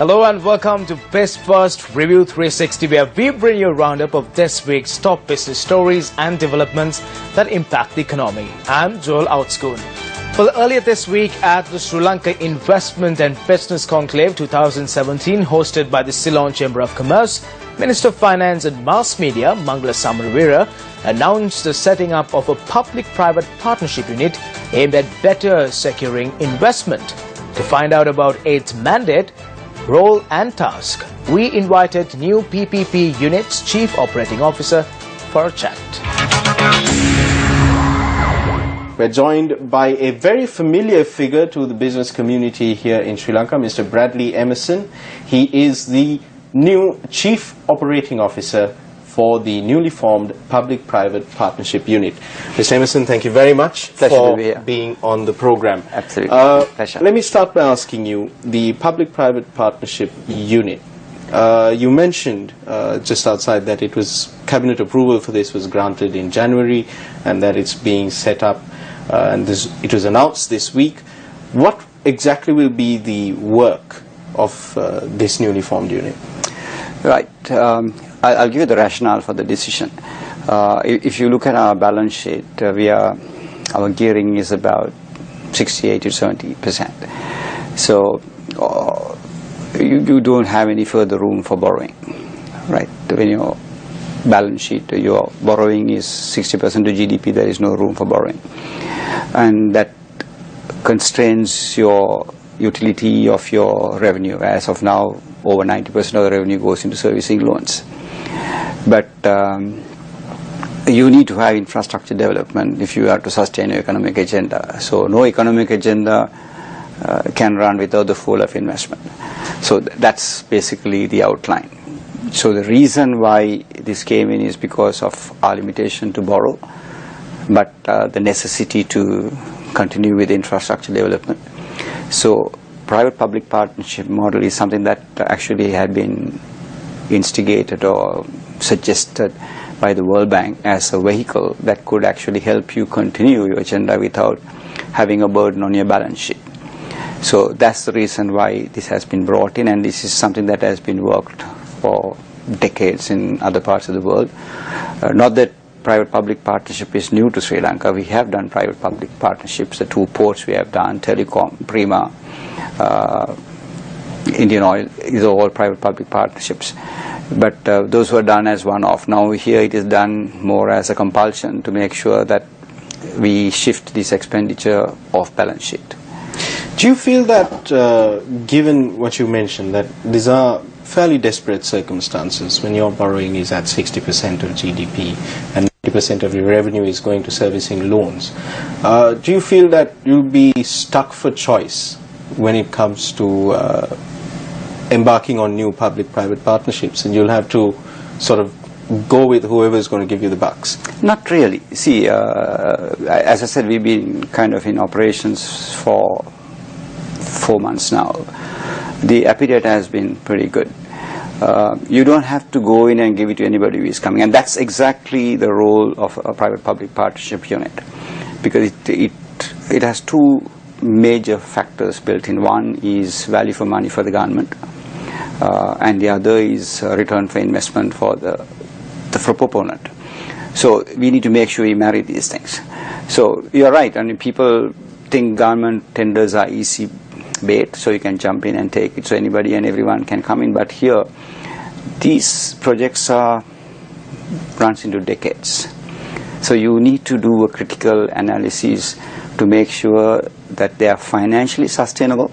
Hello and welcome to Biz1st Review 360, where we bring you a roundup of this week's top business stories and developments that impact the economy. I'm Joel Outschoon. Well, earlier this week at the Sri Lanka Investment and Business Conclave 2017, hosted by the Ceylon Chamber of Commerce, Minister of Finance and Mass Media, Mangala Samaraweera, announced the setting up of a public-private partnership unit aimed at better securing investment. To find out about its mandate, role and task, we invited new PPP Unit's Chief Operating Officer for a chat. We're joined by a very familiar figure to the business community here in Sri Lanka, Mr. Bradley Emerson. He is the new Chief Operating Officer for the newly formed Public-Private Partnership Unit. Mr. Emerson, thank you very much for being on the program. Absolutely. Pleasure. Let me start by asking you, the Public-Private Partnership Unit, you mentioned just outside that it was cabinet approval for this was granted in January and that it's being set up and it was announced this week. What exactly will be the work of this newly formed unit? Right. I'll give you the rationale for the decision. If you look at our balance sheet, our gearing is about 68 to 70%. So you don't have any further room for borrowing, right? When your balance sheet, your borrowing is 60% to GDP, there is no room for borrowing. And that constrains your utility of your revenue. As of now, over 90% of the revenue goes into servicing loans. But you need to have infrastructure development if you are to sustain your economic agenda. So no economic agenda can run without the flow of investment. So that's basically the outline. So the reason why this came in is because of our limitation to borrow, but the necessity to continue with infrastructure development. So private-public partnership model is something that actually had been instigated or suggested by the World Bank as a vehicle that could actually help you continue your agenda without having a burden on your balance sheet. So that's the reason why this has been brought in, and this is something that has been worked for decades in other parts of the world. Not that private-public partnership is new to Sri Lanka. We have done private-public partnerships. The two ports we have done, Telecom, Prima, Indian Oil, these are all private-public partnerships. But those were done as one-off. Now here it is done more as a compulsion to make sure that we shift this expenditure off balance sheet. Do you feel that, given what you mentioned, that these are fairly desperate circumstances when your borrowing is at 60% of GDP and 90% of your revenue is going to servicing loans, do you feel that you'll be stuck for choice when it comes to embarking on new public-private partnerships, and you'll have to sort of go with whoever is going to give you the bucks? Not really. See, as I said, we've been kind of in operations for 4 months now. The appetite has been pretty good. You don't have to go in and give it to anybody who is coming, and that's exactly the role of a private-public partnership unit, because it has two major factors built in. One is value for money for the government, and the other is return for investment for the proponent. So we need to make sure we marry these things. So you're right. I mean, people think government tenders are easy bait, so you can jump in and take it, so anybody and everyone can come in. But here, these projects runs into decades. So you need to do a critical analysis to make sure that they are financially sustainable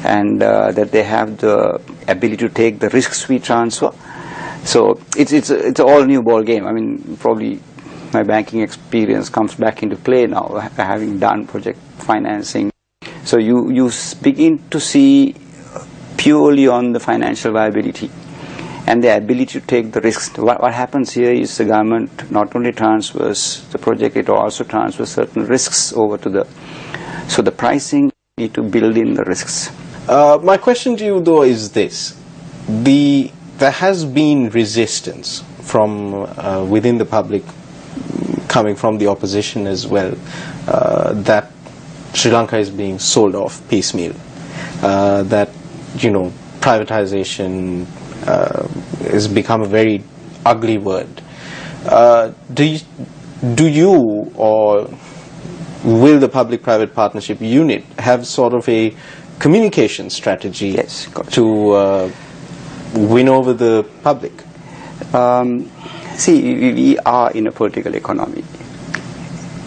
and that they have the ability to take the risks we transfer. So it's an all new ball game. I mean, probably my banking experience comes back into play now, having done project financing. So you begin to see purely on the financial viability and the ability to take the risks. What happens here is the government not only transfers the project, it also transfers certain risks over to the. So the pricing need to build in the risks. My question to you though is this: there has been resistance from within the public, coming from the opposition as well, that Sri Lanka is being sold off piecemeal, that privatization has become a very ugly word. Do you or will the public-private partnership unit have sort of a communication strategy to win over the public? See, we are in a political economy.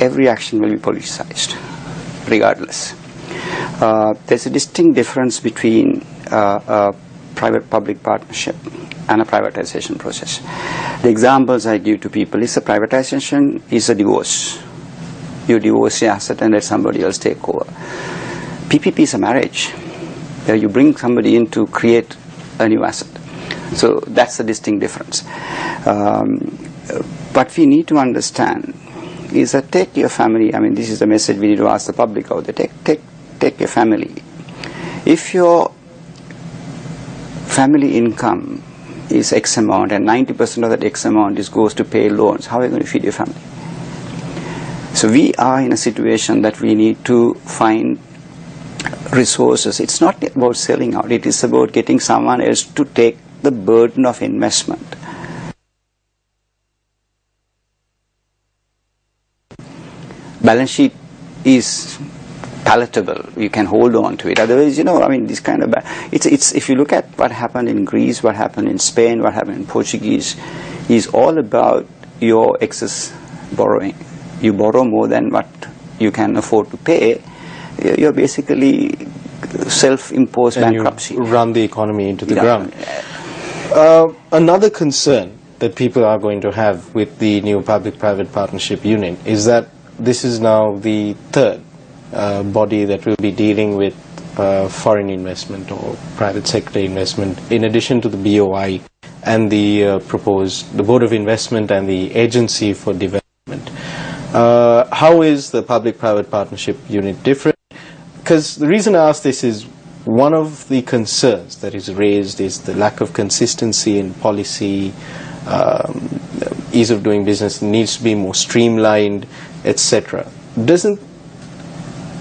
Every action will be politicized, regardless. There's a distinct difference between a private-public partnership and a privatization process. The examples I give to people is a privatization is a divorce. You divorce your asset and let somebody else take over. PPP is a marriage, where you bring somebody in to create a new asset. So that's a distinct difference. But we need to understand is that take your family. I mean, this is the message we need to ask the public out there. Take your family. If your family income is X amount and 90% of that X amount goes to pay loans, how are you going to feed your family? So we are in a situation that we need to find resources. It's not about selling out. It is about getting someone else to take the burden of investment. Balance sheet is palatable. You can hold on to it. Otherwise, I mean, this kind of it's if you look at what happened in Greece, what happened in Spain, what happened in Portuguese, is all about your excess borrowing. You borrow more than what you can afford to pay. You're basically self-imposed bankruptcy. You run the economy into the ground. Another concern that people are going to have with the new public-private partnership unit is that this is now the third body that will be dealing with foreign investment or private sector investment, in addition to the BOI and the Board of Investment and the Agency for Development. How is the public-private partnership unit different? Because the reason I ask this is one of the concerns that is raised is the lack of consistency in policy, ease of doing business needs to be more streamlined, etc.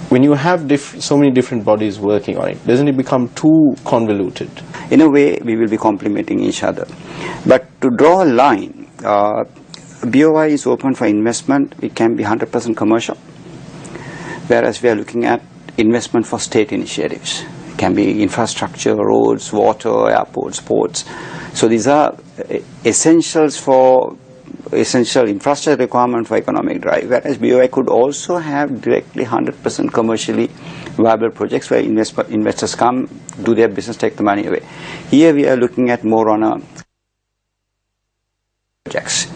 When you have so many different bodies working on it, doesn't it become too convoluted? In a way, we will be complementing each other. But to draw a line, BOI is open for investment. It can be 100% commercial, whereas we are looking at investment for state initiatives. It can be infrastructure, roads, water, airports, ports. So these are essential infrastructure requirement for economic drive, whereas BOI could also have directly 100% commercially viable projects where investors come, do their business, take the money away. Here we are looking at more on a projects.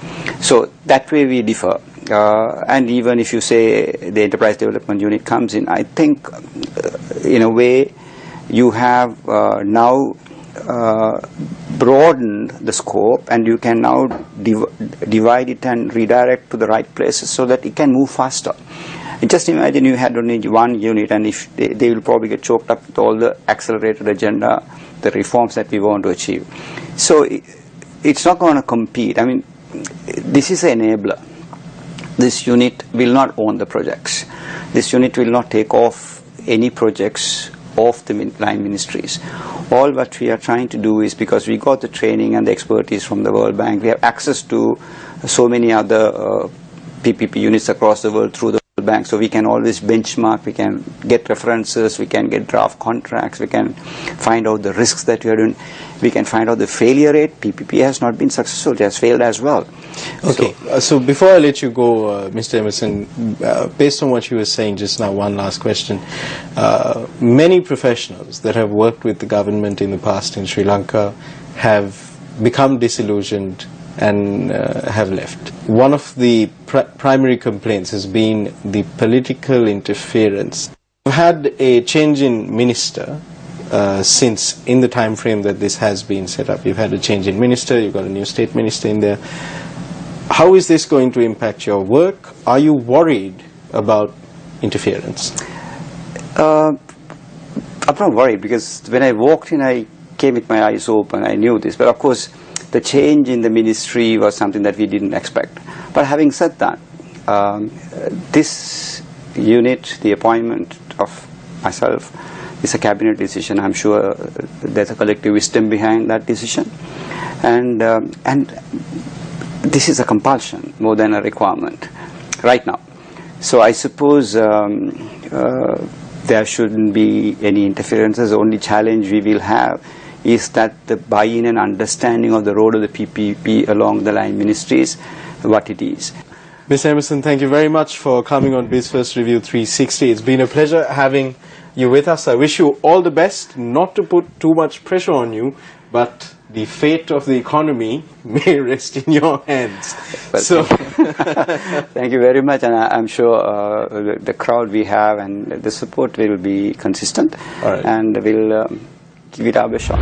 So that way we differ. And even if you say the enterprise development unit comes in, I think in a way you have now broadened the scope, and you can now divide it and redirect to the right places so that it can move faster. Just imagine you had only one unit, and if they will probably get choked up with all the accelerated agenda, the reforms that we want to achieve. So it's not going to compete. I mean, this is an enabler. This unit will not own the projects. This unit will not take off any projects off the line ministries. All what we are trying to do is, because we got the training and the expertise from the World Bank, we have access to so many other PPP units across the world through the World Bank, so we can always benchmark, we can get references, we can get draft contracts, we can find out the risks that we are doing, we can find out the failure rate. PPP has not been successful, it has failed as well. Okay, so before I let you go, Mr. Emerson, based on what you were saying just now, one last question. Many professionals that have worked with the government in the past in Sri Lanka have become disillusioned and have left. One of the primary complaints has been the political interference. We've had a change in minister since in the time frame that this has been set up. You've had a change in minister, you've got a new state minister in there. How is this going to impact your work? Are you worried about interference? I'm not worried, because when I walked in, I came with my eyes open. I knew this, but of course the change in the ministry was something that we didn't expect. But having said that, this unit, the appointment of myself, It's a cabinet decision. I'm sure there's a collective wisdom behind that decision, and this is a compulsion more than a requirement right now. So I suppose there shouldn't be any interferences. The only challenge we will have is that the buy-in and understanding of the role of the PPP along the line ministries, what it is. Ms. Emerson, thank you very much for coming on Biz1st Review 360. It's been a pleasure having you with us. I wish you all the best, not to put too much pressure on you, but the fate of the economy may rest in your hands. Well, so, thank you very much, and I'm sure the crowd we have and the support will be consistent, all right, and we'll give it our best shot.